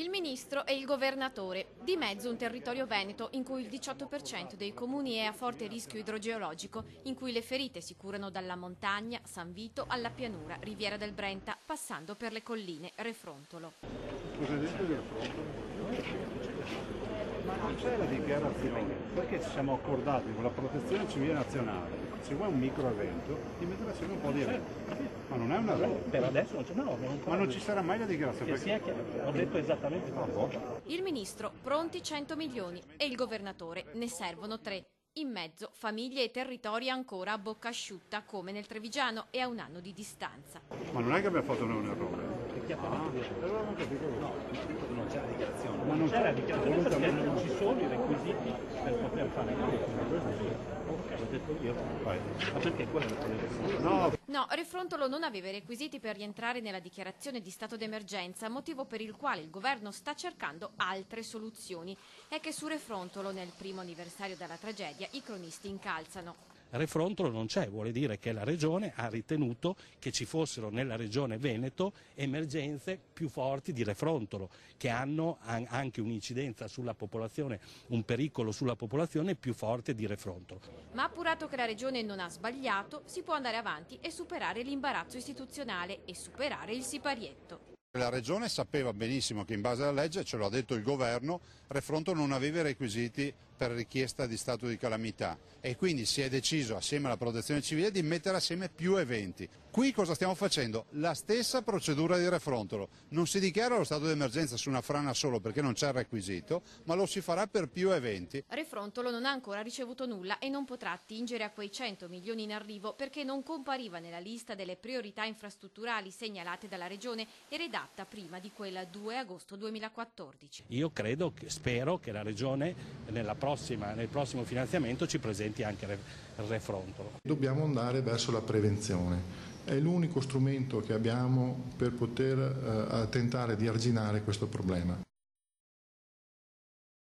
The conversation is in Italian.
Il ministro e il governatore. Di mezzo un territorio veneto in cui il 18% dei comuni è a forte rischio idrogeologico, in cui le ferite si curano dalla montagna, San Vito, alla pianura, Riviera del Brenta, passando per le colline, Refrontolo. Cosa hai detto di Refrontolo? Ma non c'è la dichiarazione, perché ci siamo accordati con la protezione civile nazionale, se vuoi un micro evento, di mettere assieme un po' di eventi. Ma non è una evento. Per adesso non c'è, no, ma non ci sarà mai la dichiarazione. Perché ho detto esattamente cosa. Il ministro, pronti 100 milioni, e il governatore, ne servono 3. In mezzo, famiglie e territori ancora a bocca asciutta, come nel Trevigiano, e a un anno di distanza. Ma non è che abbiamo fatto noi un errore. No, non c'è la dichiarazione. Ma non c'è la dichiarazione perché non ci sono i requisiti per poter fare questo. Ok, l'ho detto io. Ma perché quello è il problema? No, Refrontolo non aveva i requisiti per rientrare nella dichiarazione di stato d'emergenza, motivo per il quale il governo sta cercando altre soluzioni. È che su Refrontolo, nel primo anniversario della tragedia, i cronisti incalzano. Refrontolo non c'è, vuole dire che la Regione ha ritenuto che ci fossero nella Regione Veneto emergenze più forti di Refrontolo, che hanno anche un'incidenza sulla popolazione, un pericolo sulla popolazione più forte di Refrontolo. Ma appurato che la Regione non ha sbagliato, si può andare avanti e superare l'imbarazzo istituzionale e superare il siparietto. La Regione sapeva benissimo che in base alla legge, ce lo ha detto il Governo, Refrontolo non aveva i requisiti per richiesta di stato di calamità e quindi si è deciso assieme alla protezione civile di mettere assieme più eventi. Qui cosa stiamo facendo? La stessa procedura di Refrontolo. Non si dichiara lo stato di emergenza su una frana solo perché non c'è il requisito, ma lo si farà per più eventi. Refrontolo non ha ancora ricevuto nulla e non potrà attingere a quei 100 milioni in arrivo perché non compariva nella lista delle priorità infrastrutturali segnalate dalla Regione e redatta prima di quel 2 agosto 2014. Io spero che la Regione nel prossimo finanziamento ci presenti anche il Refrontolo. Dobbiamo andare verso la prevenzione. È l'unico strumento che abbiamo per poter tentare di arginare questo problema.